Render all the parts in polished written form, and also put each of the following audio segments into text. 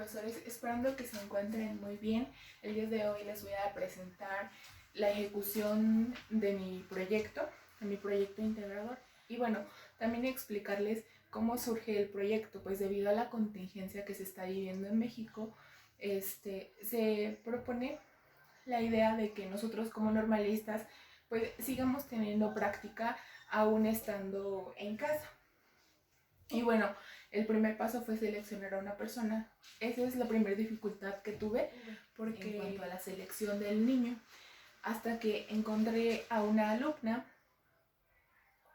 profesores, esperando que se encuentren muy bien. El día de hoy les voy a presentar la ejecución de mi proyecto integrador. Y bueno, también explicarles cómo surge el proyecto, pues debido a la contingencia que se está viviendo en México, se propone la idea de que nosotros como normalistas pues sigamos teniendo práctica aún estando en casa. Y bueno, el primer paso fue seleccionar a una persona. Esa es la primera dificultad que tuve porque en cuanto a la selección del niño, hasta que encontré a una alumna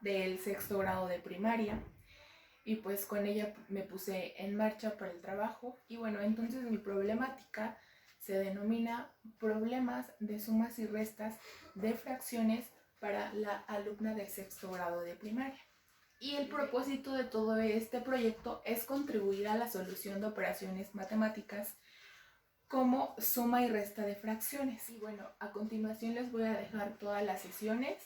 del 6º grado de primaria y pues con ella me puse en marcha para el trabajo. Y bueno, entonces mi problemática se denomina problemas de sumas y restas de fracciones para la alumna del 6º grado de primaria. Y el propósito de todo este proyecto es contribuir a la solución de operaciones matemáticas como suma y resta de fracciones. Y bueno, a continuación les voy a dejar todas las sesiones.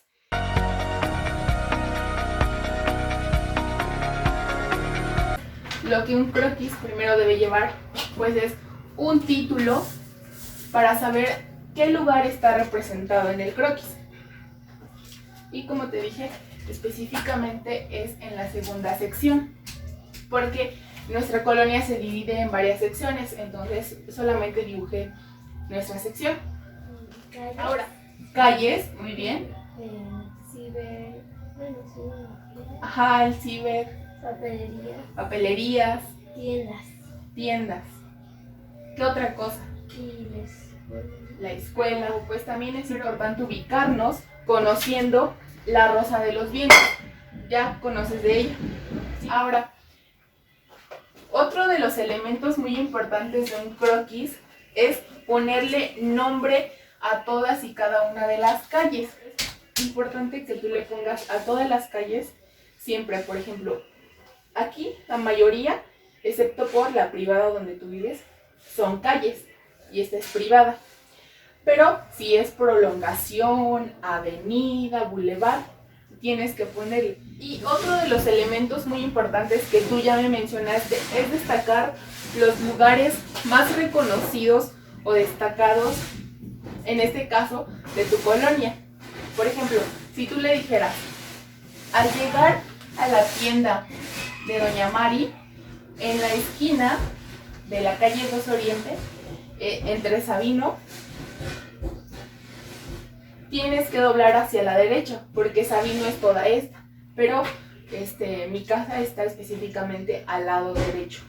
Lo que un croquis primero debe llevar pues es un título para saber qué lugar está representado en el croquis. Y como te dije, específicamente es en la segunda sección, porque nuestra colonia se divide en varias secciones, entonces solamente dibujé nuestra sección. Calles. Ahora, calles, muy bien. Ciber, bueno, sí. Ajá, el ciber. Papelerías. Papelerías. Tiendas. Tiendas. ¿Qué otra cosa? Y la escuela. La escuela. Pues también es importante ubicarnos conociendo la Rosa de los Vientos. Ya conoces de ella. Ahora, otro de los elementos muy importantes de un croquis es ponerle nombre a todas y cada una de las calles. Es importante que tú le pongas a todas las calles siempre, por ejemplo, aquí la mayoría, excepto por la privada donde tú vives, son calles y esta es privada. Pero si es prolongación, avenida, bulevar, tienes que ponerle. Y otro de los elementos muy importantes que tú ya me mencionaste es destacar los lugares más reconocidos o destacados, en este caso, de tu colonia. Por ejemplo, si tú le dijeras, al llegar a la tienda de Doña Mari, en la esquina de la calle 2 Oriente, entre Sabino, tienes que doblar hacia la derecha, porque Sabino es toda esta, pero mi casa está específicamente al lado derecho,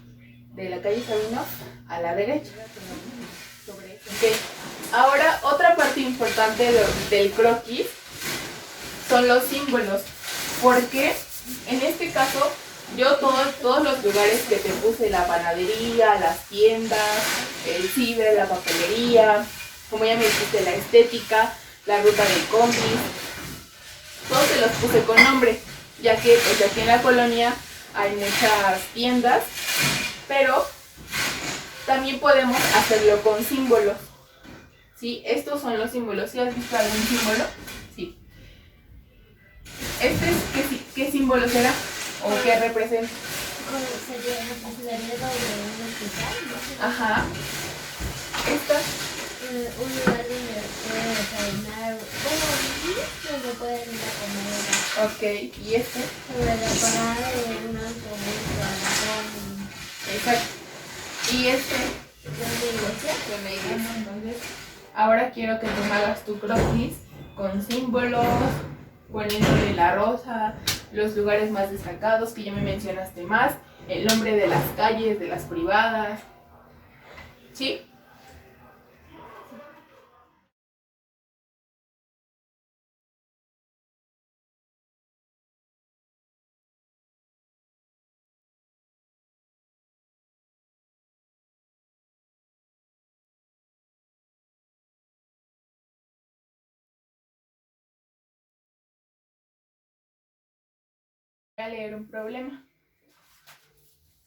de la calle Sabino a la derecha. Okay. Ahora, otra parte importante del croquis son los símbolos, porque en este caso yo todos los lugares que te puse, la panadería, las tiendas, el ciber, la papelería, como ya me dijiste, la estética, la ruta del combi, todos se los puse con nombre, ya que pues aquí en la colonia hay muchas tiendas, pero también podemos hacerlo con símbolos. ¿Sí? Estos son los símbolos. ¿Sí has visto algún símbolo? Sí. ¿Qué símbolo será? ¿O qué representa? Sería el dedo de un hospital, ¿no? Ajá. Esta. Un lugar donde pueden desayunar, bueno, vivir, donde pueden ir a comer. Ok, ¿y este? Sobre la parada de un autobús o Exacto. ¿Y este? ¿Dónde iglesia? Con la iglesia. Entonces, ahora quiero que tú me hagas tu croquis con símbolos, poniéndole la rosa, los lugares más destacados que ya me mencionaste más, el nombre de las calles, de las privadas. ¿Sí? Voy a leer un problema.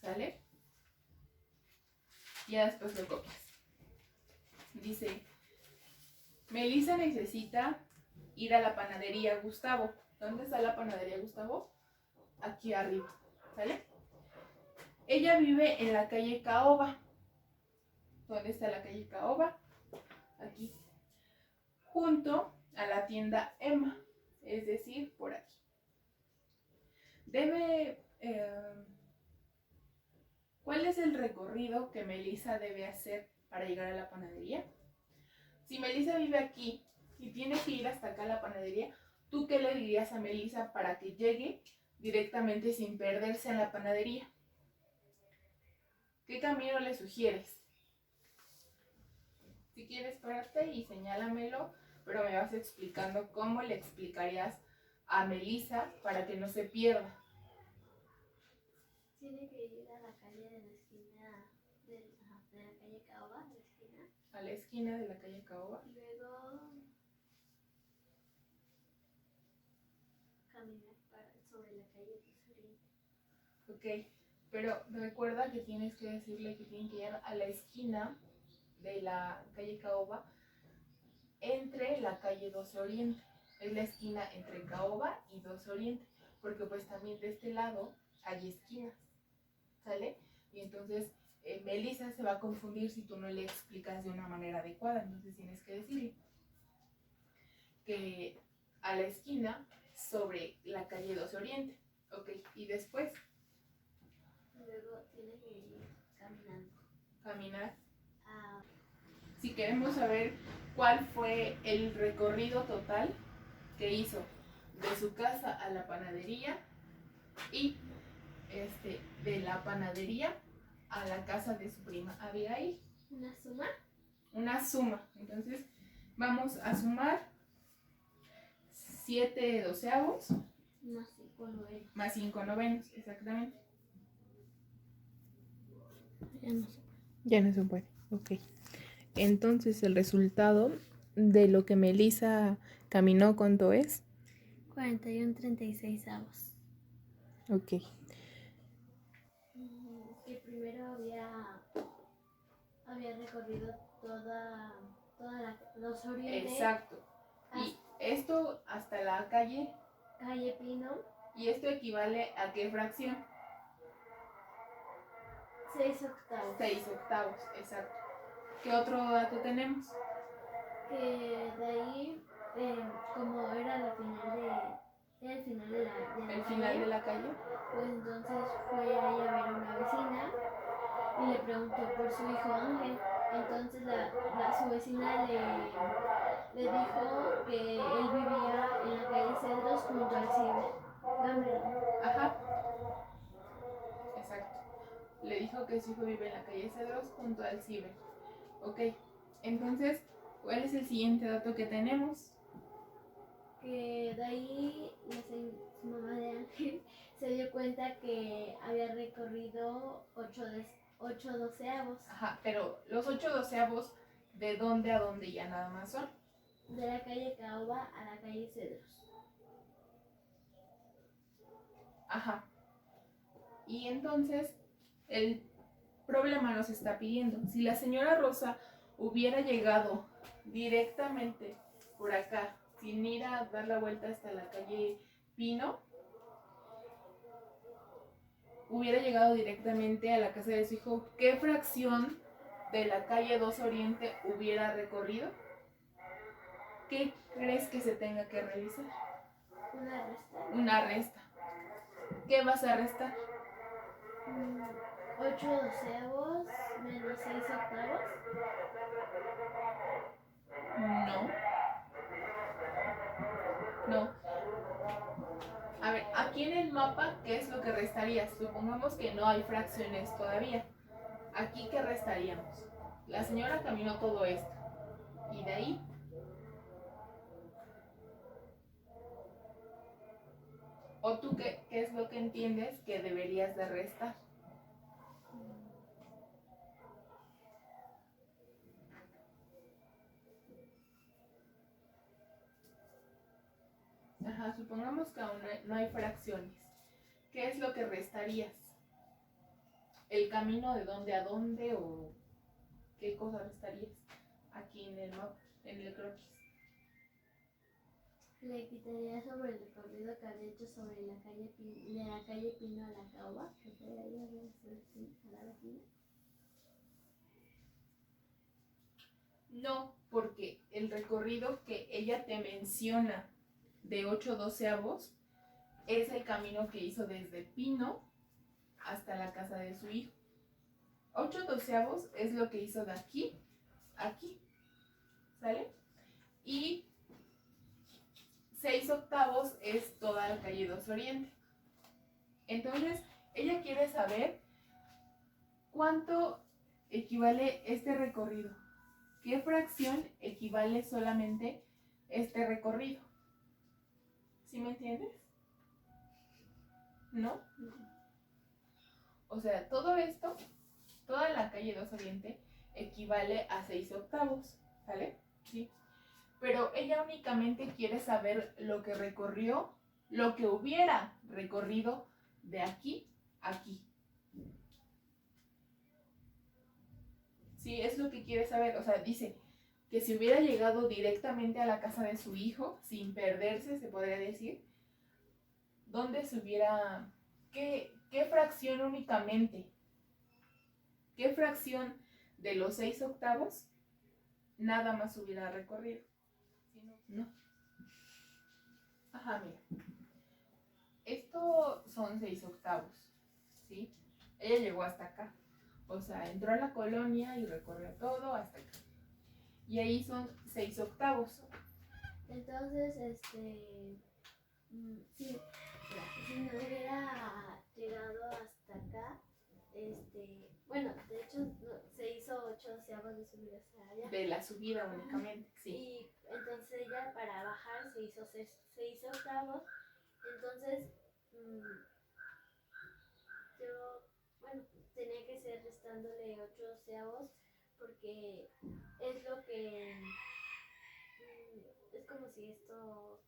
¿Sale? Ya después lo copias. Dice, Melissa necesita ir a la panadería Gustavo. ¿Dónde está la panadería Gustavo? Aquí arriba. ¿Sale? Ella vive en la calle Caoba. ¿Dónde está la calle Caoba? Aquí, junto a la tienda Emma, es decir, por aquí. ¿Cuál es el recorrido que Melissa debe hacer para llegar a la panadería? Si Melissa vive aquí y tiene que ir hasta acá a la panadería, ¿tú qué le dirías a Melissa para que llegue directamente sin perderse en la panadería? ¿Qué camino le sugieres? Si quieres, párate y señálamelo, pero me vas explicando cómo le explicarías a Melissa para que no se pierda. Tiene que ir a la calle de la esquina de la calle Caoba, de la esquina. A la esquina de la calle Caoba. Y luego caminar sobre la calle Tesorito. Ok, pero recuerda que tienes que decirle que tienen que ir a la esquina de la calle Caoba entre la calle 12 Oriente. Es la esquina entre Caoba y 12 Oriente, porque pues también de este lado hay esquinas, ¿sale? Y entonces Melissa se va a confundir si tú no le explicas de una manera adecuada. Entonces tienes que decirle que a la esquina sobre la calle 12 Oriente. Ok, y después Luego tiene que ir caminando. Caminar. Ah, Si queremos saber cuál fue el recorrido total que hizo de su casa a la panadería y de la panadería a la casa de su prima Abigail. ¿una suma? Una suma. Entonces vamos a sumar 7 doceavos Más 5 novenos. más 5 novenos, exactamente. Ya no sé. Ya no se puede, ok. Entonces el resultado de lo que Melissa caminó, ¿cuánto es? 41,36 avos. Ok. Que primero había recorrido toda la los orientes. Exacto. Y esto hasta la calle Pino. ¿Y esto equivale a qué fracción? 6 octavos. 6 octavos, exacto. ¿Qué otro dato tenemos? Que de ahí, como era el final de El final de la calle. pues entonces fue ahí a ver a una vecina y le preguntó por su hijo Ángel. Entonces su vecina le dijo que él vivía en la calle Cedros junto al ciber. Ajá. Exacto. Le dijo que su hijo vive en la calle Cedros junto al ciber. Ok. Entonces, ¿cuál es el siguiente dato que tenemos? Que de ahí su mamá de Ángel se dio cuenta que había recorrido 8 doceavos. Ajá, pero los 8 doceavos, ¿de dónde a dónde ya nada más son? De la calle Caoba a la calle Cedros. Ajá. Y entonces, el problema nos está pidiendo, si la señora Rosa hubiera llegado directamente por acá, sin ir a dar la vuelta hasta la calle Pino, hubiera llegado directamente a la casa de su hijo, ¿qué fracción de la calle 2 Oriente hubiera recorrido? ¿Qué crees que se tenga que realizar? Una resta. Una resta. ¿Qué vas a restar? 8 doceavos menos 6 octavos. No. No. A ver, aquí en el mapa, ¿qué es lo que restarías? Supongamos que no hay fracciones todavía. Aquí, ¿qué restaríamos? La señora caminó todo esto. Y de ahí, ¿o tú qué es lo que entiendes que deberías de restar? Ajá, supongamos que aún no hay fracciones. ¿Qué es lo que restarías? ¿El camino de dónde a dónde o qué cosa restarías? Aquí en el mapa, en el croquis. Le quitaría sobre el recorrido que había hecho sobre la calle de la calle Pino a la Caoba, que fue ahí a la vecina. No, porque el recorrido que ella te menciona de 8/12 es el camino que hizo desde Pino hasta la casa de su hijo. 8/12 es lo que hizo de aquí a aquí, ¿sale? Y 6/8 es toda la calle 2 Oriente. Entonces, ella quiere saber cuánto equivale este recorrido. ¿Qué fracción equivale solamente este recorrido? ¿Sí me entiendes? ¿No? O sea, todo esto, toda la calle 2 Oriente equivale a 6/8, ¿sale? Sí. Pero ella únicamente quiere saber lo que recorrió, lo que hubiera recorrido de aquí a aquí. Sí, es lo que quiere saber. O sea, dice que si hubiera llegado directamente a la casa de su hijo, sin perderse, se podría decir, ¿dónde se hubiera... ¿Qué fracción únicamente? ¿Qué fracción de los 6/8 nada más hubiera recorrido? ¿No? Ajá, mira. Esto son 6/8, ¿sí? Ella llegó hasta acá. O sea, entró a la colonia y recorrió todo hasta acá. Y ahí son 6/8. Entonces, sí, si no hubiera llegado hasta acá, bueno, de hecho se hizo 8/12 de subir hasta allá. De la subida únicamente, sí. Y entonces ella para bajar se hizo 6/8. Entonces, yo, bueno, tenía que ser restándole 8/12 porque es lo que es como si esto...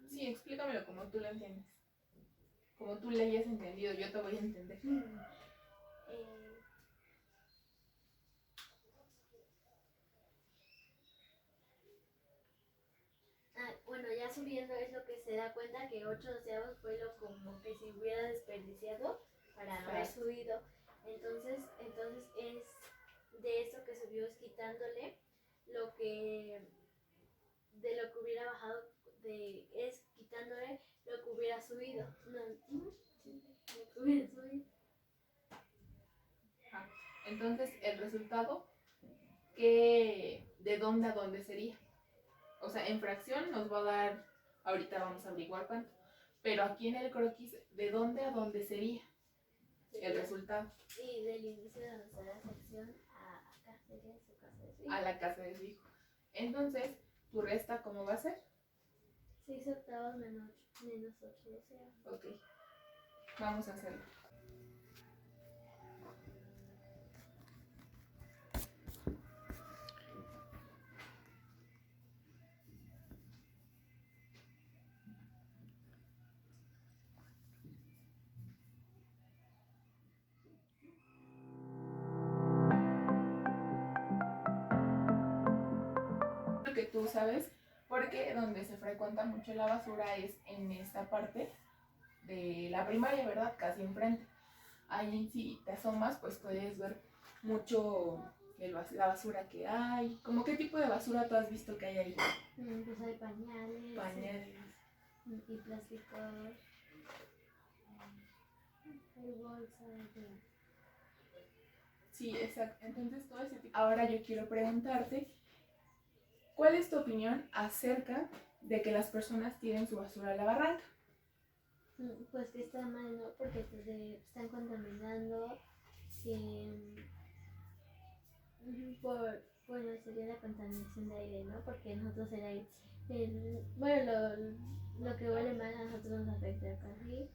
Sí, explícamelo como tú lo entiendes. Como tú le hayas entendido, yo te voy a entender. Bueno, ya subiendo es lo que se da cuenta que 8/12 fue lo como que se hubiera desperdiciado para haber subido. Entonces es de eso que subió, es quitándole lo que de lo que hubiera bajado, es quitándole lo que hubiera subido. No, lo que hubiera subido. Entonces, el resultado, ¿de dónde a dónde sería? O sea, en fracción nos va a dar, ahorita vamos a averiguar cuánto, pero aquí en el croquis, ¿de dónde a dónde sería el resultado? Y del inicio de nuestra sección a acá sería su casa de su hijo. A la casa de su hijo. Entonces, ¿tu resta cómo va a ser? 6/8 menos 8/12. Ok, vamos a hacerlo. Lo que tú sabes, porque donde se frecuenta mucho la basura es en esta parte de la primaria, ¿verdad? Casi enfrente. Ahí si te asomas, pues puedes ver mucho la basura que hay. ¿Cómo qué tipo de basura tú has visto que hay ahí? Pues hay pañales. Pañales. Y plásticos. Hay bolsas. Sí, exacto. Entonces todo ese tipo. Ahora yo quiero preguntarte, ¿cuál es tu opinión acerca de que las personas tiren su basura a la barranca? Pues que está mal, ¿no? Porque están contaminando. Bueno, sería la contaminación de aire, ¿no? Porque nosotros el aire, bueno, lo que huele mal a nosotros nos afecta acá, ¿sí?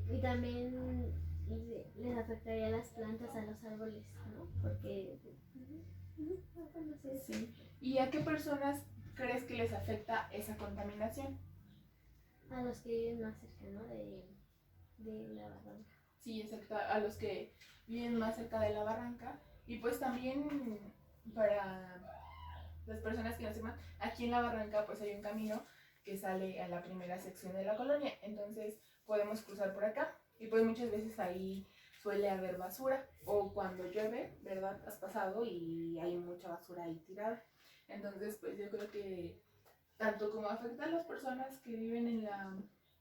Y también les afectaría a las plantas, a los árboles, ¿no? Porque... Sí. ¿Y a qué personas crees que les afecta esa contaminación? A los que viven más cerca, ¿no? De la barranca. Sí, exacto, a los que viven más cerca de la barranca. Y pues también para las personas que no sepan, aquí en la barranca pues hay un camino que sale a la primera sección de la colonia. Entonces podemos cruzar por acá y pues muchas veces ahí suele haber basura, o cuando llueve, ¿verdad? Has pasado y hay mucha basura ahí tirada. Entonces, pues yo creo que tanto como afecta a las personas que viven en la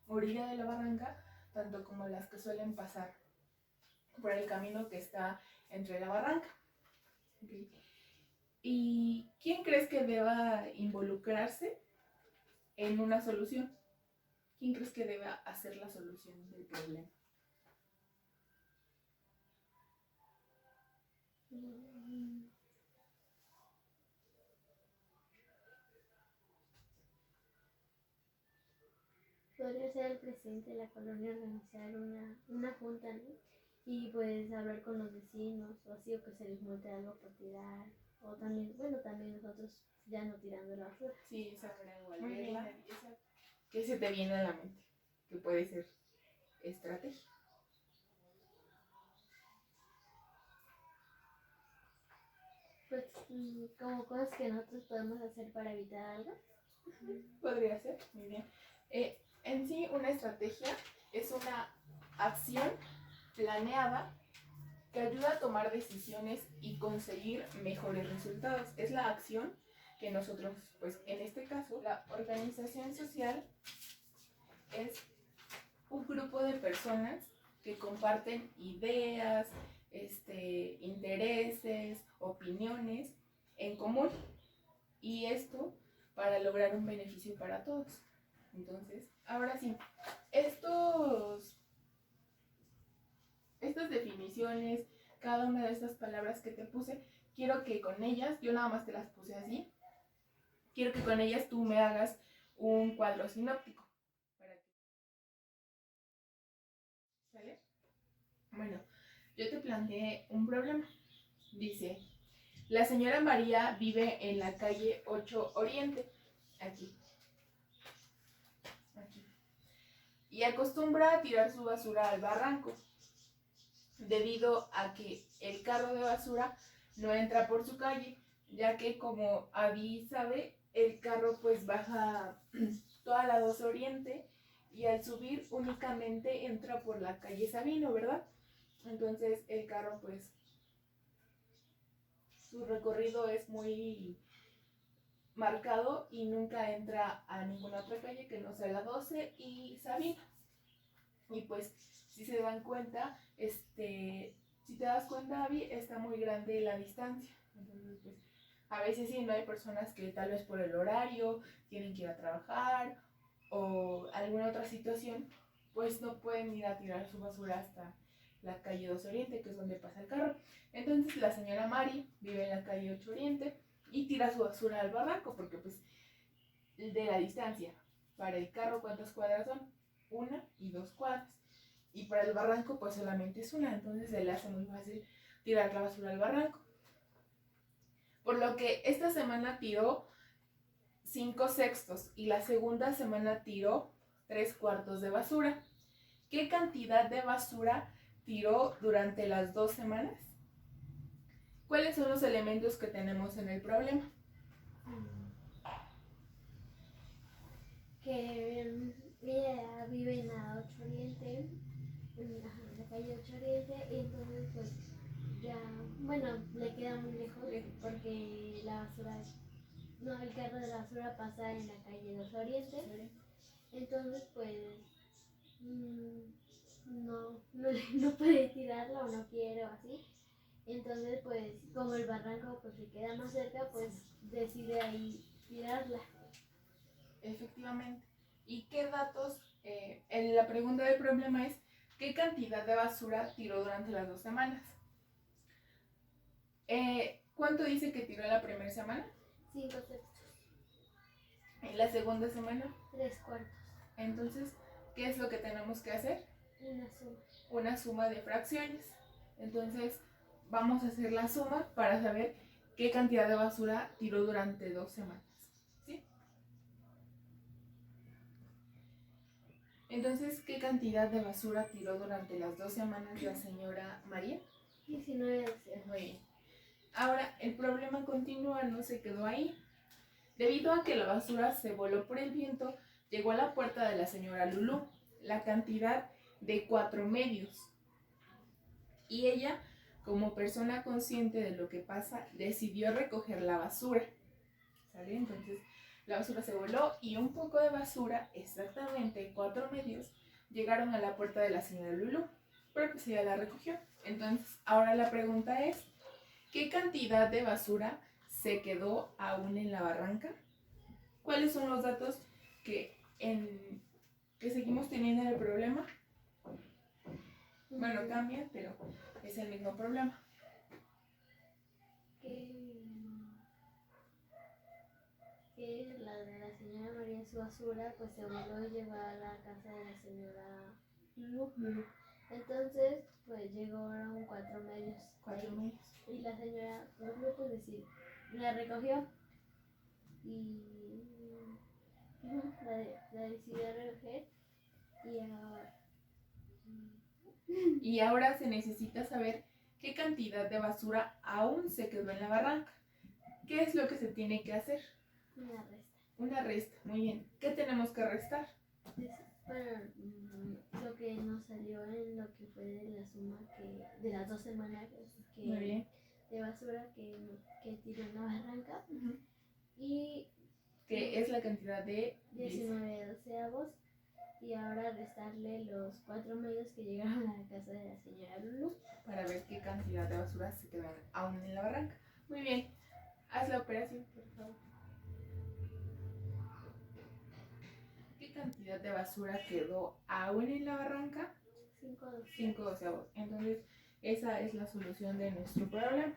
orilla de la barranca, tanto como las que suelen pasar por el camino que está entre la barranca. ¿Okay? ¿Y quién crees que deba involucrarse en una solución? ¿Quién crees que deba hacer la solución del problema? Podría ser el presidente de la colonia organizar una junta, ¿no? Y pues hablar con los vecinos o así, o que se les multe algo por tirar. O también, bueno, también nosotros ya no tirando la basura. Sí, esa manera igual. Muy bien, esa. ¿Qué se te viene a la mente? Que puede ser estrategia. Pues como cosas que nosotros podemos hacer para evitar algo. Podría ser, muy bien. En sí, una estrategia es una acción planeada que ayuda a tomar decisiones y conseguir mejores resultados. Es la acción que nosotros, pues en este caso, la organización social es un grupo de personas que comparten ideas, intereses, opiniones en común, y esto para lograr un beneficio para todos. Entonces, ahora sí, estas definiciones, cada una de estas palabras que te puse, quiero que con ellas, yo nada más te las puse así, quiero que con ellas tú me hagas un cuadro sinóptico. ¿Sale? Bueno, yo te planteé un problema. Dice, la señora María vive en la calle 8 Oriente, aquí, y acostumbra a tirar su basura al barranco, debido a que el carro de basura no entra por su calle, ya que, como Abby sabe, el carro pues baja toda la 2 Oriente y al subir únicamente entra por la calle Sabino, ¿verdad? Entonces el carro pues su recorrido es muy marcado y nunca entra a ninguna otra calle que no sea la 12 y Sabino. Y pues si se dan cuenta, si te das cuenta, Abby, está muy grande la distancia. Entonces, pues, a veces sí, no hay personas que tal vez por el horario tienen que ir a trabajar o alguna otra situación, pues no pueden ir a tirar su basura hasta la calle 2 Oriente, que es donde pasa el carro. Entonces la señora Mari vive en la calle 8 Oriente y tira su basura al barranco, porque pues de la distancia para el carro, ¿cuántas cuadras son? 1 y 2 cuadras. Y para el barranco pues solamente es una, entonces se le hace muy fácil tirar la basura al barranco. Por lo que esta semana tiró 5/6 y la segunda semana tiró 3/4 de basura. ¿Qué cantidad de basura tiró durante las 2 semanas? ¿Cuáles son los elementos que tenemos en el problema? Que ella vive en la 8 Oriente, en la calle 8 Oriente, y entonces pues ya, bueno, le queda muy lejos porque la basura, no, el carro de la basura pasa en la calle 2 Oriente, entonces pues no puede tirarla o no quiere o así, entonces pues como el barranco pues le queda más cerca, pues decide ahí tirarla. Efectivamente. ¿Y qué datos? La pregunta del problema es, ¿qué cantidad de basura tiró durante las 2 semanas? ¿Cuánto dice que tiró la primera semana? 5/6. ¿En la segunda semana? 3/4. Entonces, ¿qué es lo que tenemos que hacer? Una suma. Una suma de fracciones. Entonces, vamos a hacer la suma para saber qué cantidad de basura tiró durante 2 semanas. ¿Sí? Entonces, ¿qué cantidad de basura tiró durante las 2 semanas la señora María? 19. Muy bien. Ahora, el problema continúa, no se quedó ahí. Debido a que la basura se voló por el viento, llegó a la puerta de la señora Lulú la cantidad de 4 medios. Y ella, como persona consciente de lo que pasa, decidió recoger la basura. ¿Sale? Entonces la basura se voló y un poco de basura, exactamente 4 medios, llegaron a la puerta de la señora Lulú, pero pues ella la recogió. Entonces ahora la pregunta es, ¿qué cantidad de basura se quedó aún en la barranca? ¿Cuáles son los datos que seguimos teniendo el problema? Bueno, cambia, pero es el mismo problema. Que la de la señora María en su basura pues se volvió y llegó a la casa de la señora Lulu. Entonces pues llegaron 4 medios. 4 medios. Y la señora Lulu pues la recogió y la decidió recoger y ahora se necesita saber qué cantidad de basura aún se quedó en la barranca. ¿Qué es lo que se tiene que hacer? Una resta. Una resta, muy bien. ¿Qué tenemos que restar? Bueno, lo que nos salió en lo que fue de la suma de las 2 semanas muy bien. De basura que tiró en la barranca. Y que es la cantidad de 19 doceavos. Y ahora restarle los 4 medios que llegaron a la casa de la señora Lulu. Para ver qué cantidad de basura se quedó aún en la barranca. Muy bien. Haz la operación, por favor. ¿Qué cantidad de basura quedó aún en la barranca? 5 doceavos. Entonces, esa es la solución de nuestro problema.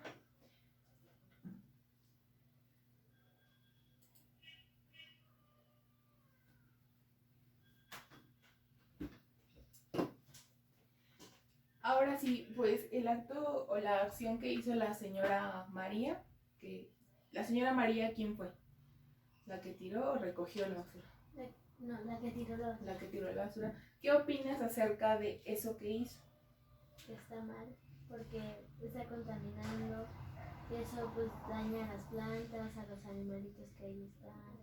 Ahora sí, pues el acto o la acción que hizo la señora María, la señora María, ¿quién fue? ¿La que tiró o recogió la basura? No, la que tiró la basura. La que tiró la basura. ¿Qué opinas acerca de eso que hizo? Que está mal, porque está contaminando, y eso pues daña a las plantas, a los animalitos que ahí están,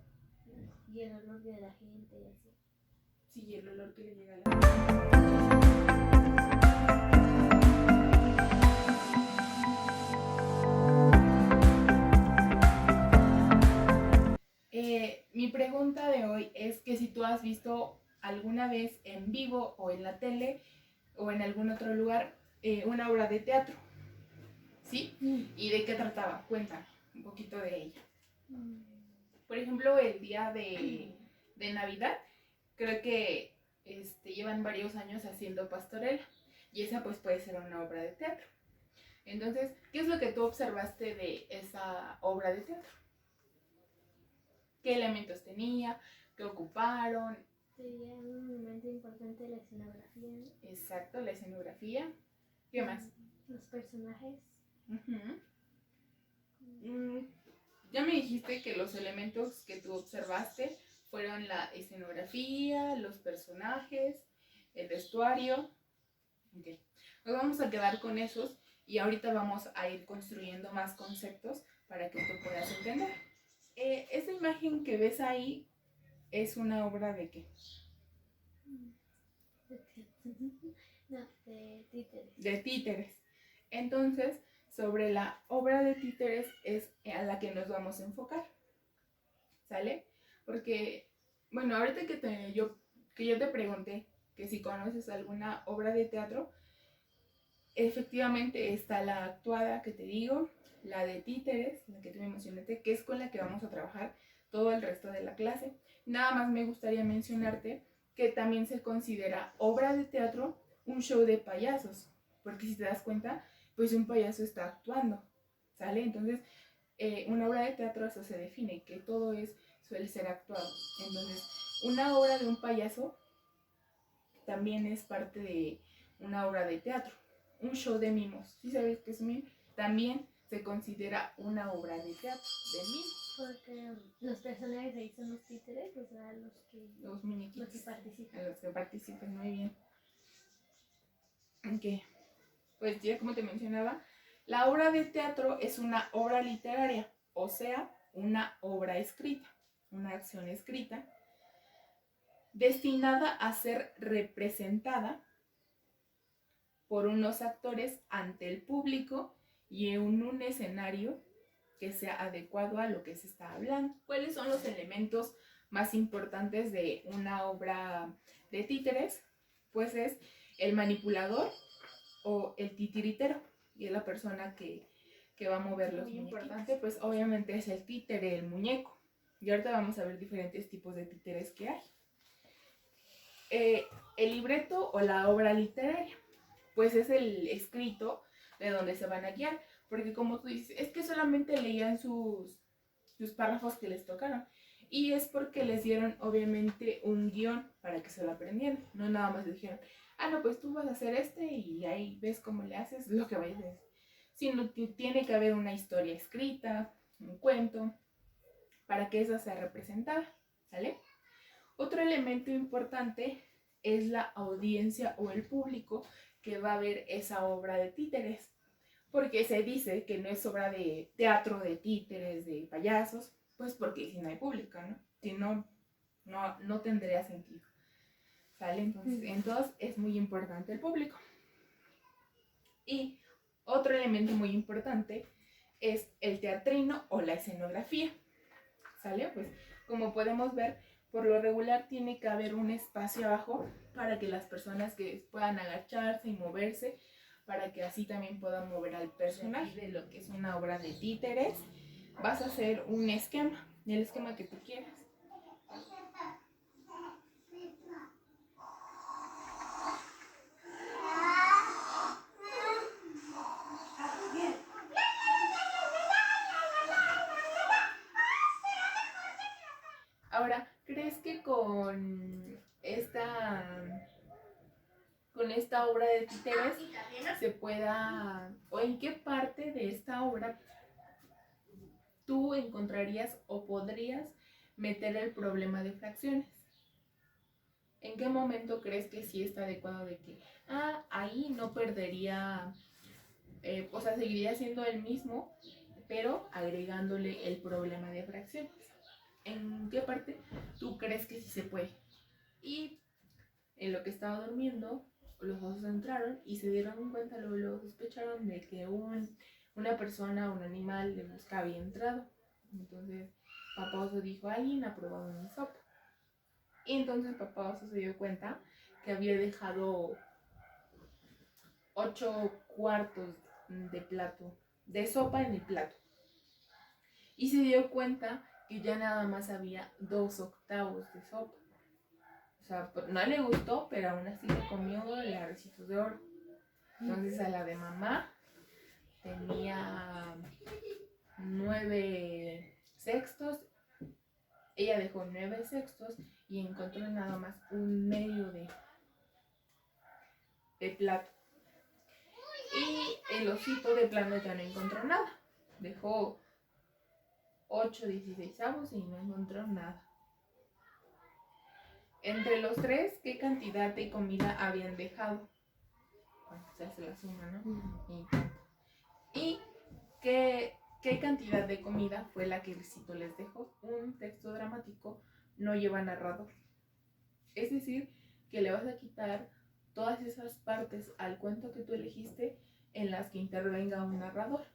y el olor de la gente y así. Sí, el olor que le llega a la gente. Mi pregunta de hoy es que si tú has visto alguna vez en vivo o en la tele o en algún otro lugar una obra de teatro, ¿sí? ¿Y de qué trataba? Cuéntame un poquito de ella. Por ejemplo, el día de Navidad, creo que llevan varios años haciendo pastorela y esa pues puede ser una obra de teatro. Entonces, ¿qué es lo que tú observaste de esa obra de teatro? ¿Qué elementos tenía? ¿Qué ocuparon? Sería un elemento importante la escenografía. Exacto, la escenografía. ¿Qué más? Los personajes. Ya me dijiste que los elementos que tú observaste fueron la escenografía, los personajes, el vestuario. Okay. Nos vamos a quedar con esos y ahorita vamos a ir construyendo más conceptos para que tú puedas entender. Esa imagen que ves ahí es una obra de ¿qué? No, de títeres. De títeres. Entonces, sobre la obra de títeres es a la que nos vamos a enfocar. ¿Sale? Porque, bueno, ahorita que yo te pregunté que si conoces alguna obra de teatro, efectivamente está la actuada que te digo, la de títeres, la que tú me mencionaste, que es con la que vamos a trabajar todo el resto de la clase. Nada más me gustaría mencionarte que también se considera obra de teatro un show de payasos, porque si te das cuenta, pues un payaso está actuando, ¿sale? Entonces, una obra de teatro eso se define, que todo suele ser actuado. Entonces, una obra de un payaso también es parte de una obra de teatro. Un show de mimos, ¿sí sabes qué es un mimo? También se considera una obra de teatro, de mimos. Porque los personajes ahí son los títeres, o sea, los muñequitos. Los que participan. Los que participan, muy bien. Ok, pues ya como te mencionaba, la obra de teatro es una obra literaria, o sea, una obra escrita, una acción escrita, destinada a ser representada por unos actores ante el público y en un escenario que sea adecuado a lo que se está hablando. ¿Cuáles son los elementos más importantes de una obra de títeres? Pues es el manipulador o el titiritero, y es la persona que va a mover los muñequitos. Muy importante, pues obviamente es el títere, el muñeco. Y ahorita vamos a ver diferentes tipos de títeres que hay. El libreto o la obra literaria, pues es el escrito de donde se van a guiar, porque como tú dices, es que solamente leían sus párrafos que les tocaron, y es porque les dieron obviamente un guión para que se lo aprendieran, no nada más les dijeron, no, pues tú vas a hacer y ahí ves cómo le haces lo que vayas a hacer, sino tiene que haber una historia escrita, un cuento, para que esa sea representada, ¿sale? Otro elemento importante es la audiencia o el público que va a ver esa obra de títeres, porque se dice que no es obra de teatro, de títeres, de payasos, pues porque si no hay público, ¿no? Si no, no tendría sentido, ¿sale? Entonces es muy importante el público. Y otro elemento muy importante es el teatrino o la escenografía, ¿sale? Pues como podemos ver, por lo regular tiene que haber un espacio abajo para que las personas que puedan agacharse y moverse, para que así también puedan mover al personaje. De lo que es una obra de títeres, vas a hacer un esquema, el esquema que tú quieras. Ahora, ¿crees que con esta obra de títeres se pueda, o en qué parte de esta obra tú encontrarías o podrías meter el problema de fracciones? ¿En qué momento crees que sí está adecuado de que, ahí no perdería, o sea, seguiría siendo el mismo, pero agregándole el problema de fracciones? ¿En qué parte tú crees que sí se puede? Y en lo que estaba durmiendo, los dos entraron y se dieron cuenta, luego sospecharon de que una persona, un animal de mosca había entrado. Entonces papá oso dijo, alguien ha probado mi sopa. Y entonces papá oso se dio cuenta que había dejado 8 cuartos de plato, de sopa en el plato. Y se dio cuenta que ya nada más había 2 octavos de sopa. O sea, no le gustó, pero aún así le comió Ricitos de Oro. Entonces a la de mamá tenía 9 sextos, ella dejó 9 sextos y encontró nada más un medio de plato. Y el osito de plano ya no encontró nada, dejó 8 16avos y no encontró nada. Entre los 3, ¿qué cantidad de comida habían dejado? Bueno, se hace la suma, ¿no? ¿Y qué cantidad de comida fue la que el Ricito les dejó? Un texto dramático no lleva narrador. Es decir, que le vas a quitar todas esas partes al cuento que tú elegiste en las que intervenga un narrador.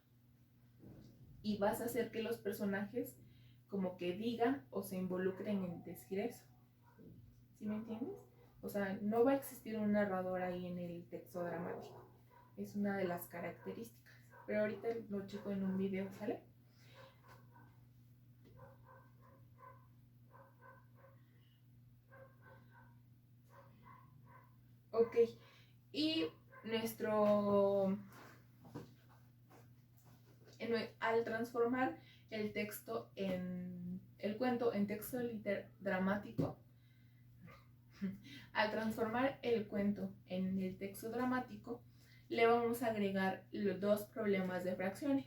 Y vas a hacer que los personajes como que digan o se involucren en decir eso. ¿Sí me entiendes? O sea, no va a existir un narrador ahí en el texto dramático. Es una de las características. Pero ahorita lo checo en un video, ¿sale? Ok. Y al transformar el texto el cuento en texto dramático, al transformar el cuento en el texto dramático, le vamos a agregar los 2 problemas de fracciones,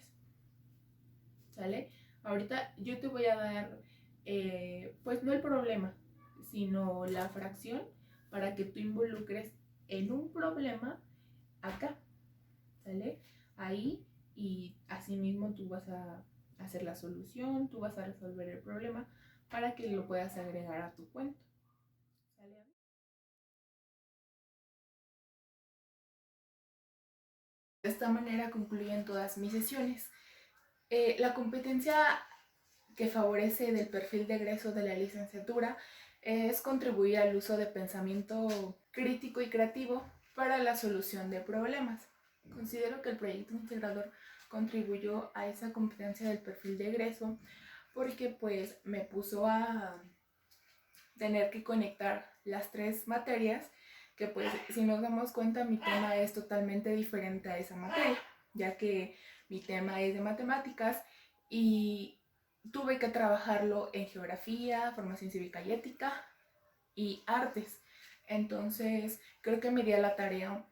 ¿sale? Ahorita yo te voy a dar, pues no el problema, sino la fracción para que tú involucres en un problema acá, ¿sale? Ahí, y así mismo tú vas a hacer la solución, tú vas a resolver el problema para que lo puedas agregar a tu cuento. ¿Sale? De esta manera concluyen todas mis sesiones. La competencia que favorece del perfil de egreso de la licenciatura es contribuir al uso de pensamiento crítico y creativo para la solución de problemas. Considero que el proyecto integrador contribuyó a esa competencia del perfil de egreso porque pues me puso a tener que conectar las tres materias que pues si nos damos cuenta mi tema es totalmente diferente a esa materia, ya que mi tema es de matemáticas y tuve que trabajarlo en geografía, formación cívica y ética y artes. Entonces creo que me di a la tarea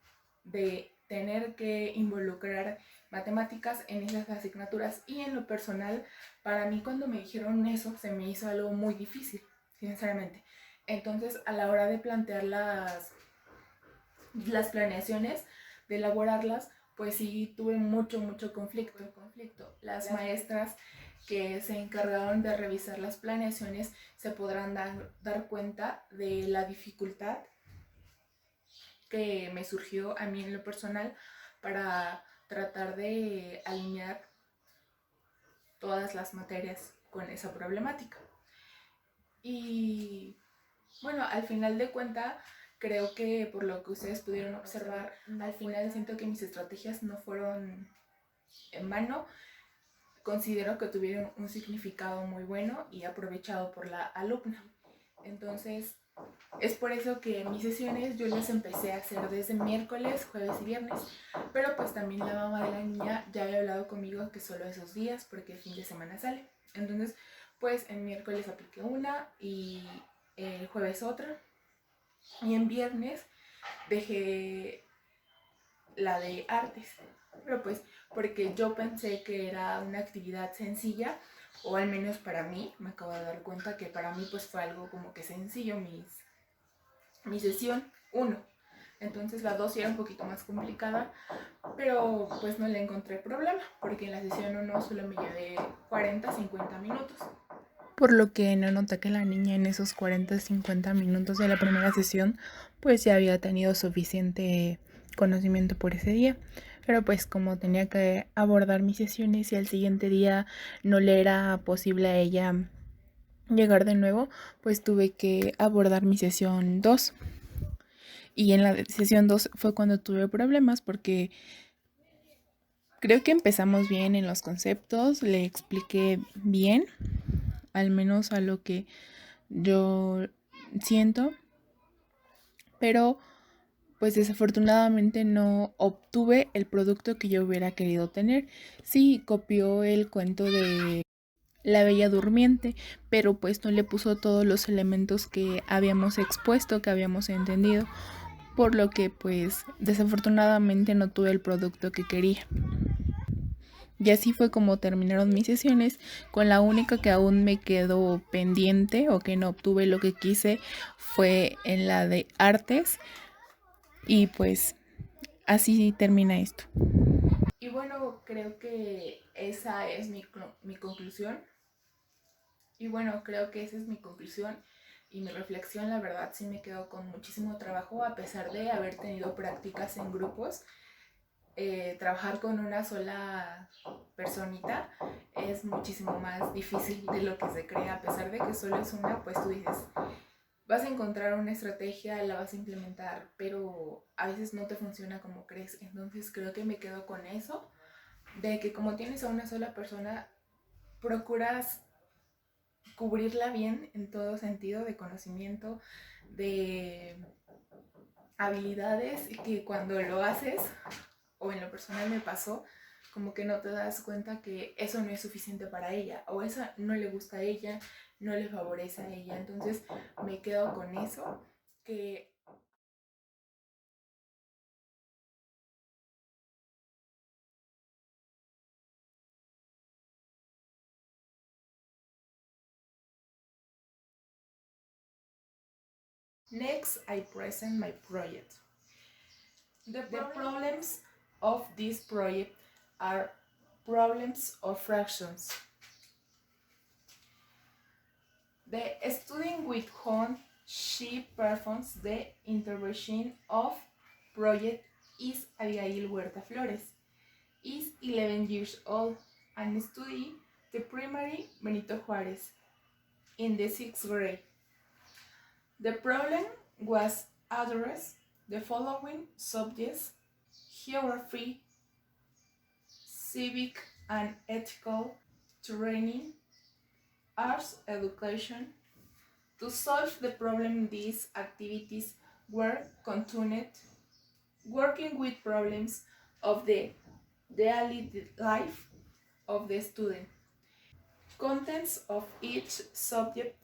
de tener que involucrar matemáticas en esas asignaturas y en lo personal, para mí cuando me dijeron eso se me hizo algo muy difícil, sinceramente. Entonces a la hora de plantear las planeaciones, de elaborarlas, pues sí tuve mucho conflicto. Las maestras que se encargaron de revisar las planeaciones se podrán dar cuenta de la dificultad que me surgió a mí en lo personal para tratar de alinear todas las materias con esa problemática. Y bueno, al final de cuentas, creo que por lo que ustedes pudieron observar, al final siento que mis estrategias no fueron en vano. Considero que tuvieron un significado muy bueno y aprovechado por la alumna. Entonces, es por eso que mis sesiones yo las empecé a hacer desde miércoles, jueves y viernes, pero pues también la mamá de la niña ya había hablado conmigo que solo esos días porque el fin de semana sale. Entonces, pues en miércoles apliqué una y el jueves otra y en viernes dejé la de artes, pero pues porque yo pensé que era una actividad sencilla, o al menos para mí, me acabo de dar cuenta que para mí pues fue algo como que sencillo mi sesión 1. Entonces la 2 era un poquito más complicada, pero pues no le encontré problema, porque en la sesión 1 solo me llevé 40-50 minutos. Por lo que no noté que la niña en esos 40-50 minutos de la primera sesión pues ya había tenido suficiente conocimiento por ese día. Pero pues como tenía que abordar mis sesiones y al siguiente día no le era posible a ella llegar de nuevo, pues tuve que abordar mi sesión 2. Y en la sesión 2 fue cuando tuve problemas porque creo que empezamos bien en los conceptos, le expliqué bien, al menos a lo que yo siento, pero pues desafortunadamente no obtuve el producto que yo hubiera querido tener. Sí, copió el cuento de La Bella Durmiente, pero pues no le puso todos los elementos que habíamos expuesto, que habíamos entendido, por lo que pues desafortunadamente no tuve el producto que quería. Y así fue como terminaron mis sesiones, con la única que aún me quedó pendiente o que no obtuve lo que quise fue en la de artes. Y pues así termina esto. Y bueno, creo que esa es mi conclusión. Y bueno, creo que esa es mi conclusión y mi reflexión. La verdad sí me quedo con muchísimo trabajo a pesar de haber tenido prácticas en grupos. Trabajar con una sola personita es muchísimo más difícil de lo que se cree. A pesar de que solo es una, pues tú dices, vas a encontrar una estrategia, la vas a implementar, pero a veces no te funciona como crees. Entonces creo que me quedo con eso, de que como tienes a una sola persona, procuras cubrirla bien en todo sentido de conocimiento, de habilidades, que cuando lo haces, o en lo personal me pasó, como que no te das cuenta que eso no es suficiente para ella, o eso no le gusta a ella, no le favorece a ella. Entonces me quedo con eso, que next I present my project. The problems of this project are problems of fractions. The student with whom she performs the intervention of project is Abigail Huerta Flores. is 11 years old and study the primary Benito Juarez in the 6th grade. The problem was addressed the following subjects: geography, civic and ethical training, arts education. To solve the problem, these activities were continued, working with problems of the daily life of the student. Contents of each subject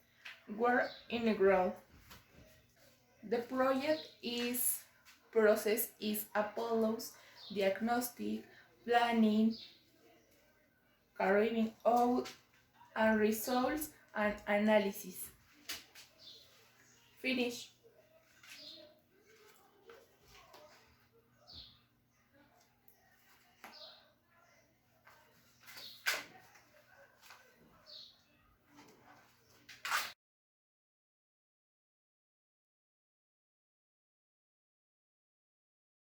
were integral. The project process is Apollo's diagnostic, planning, carrying out, and results and analysis. Finish.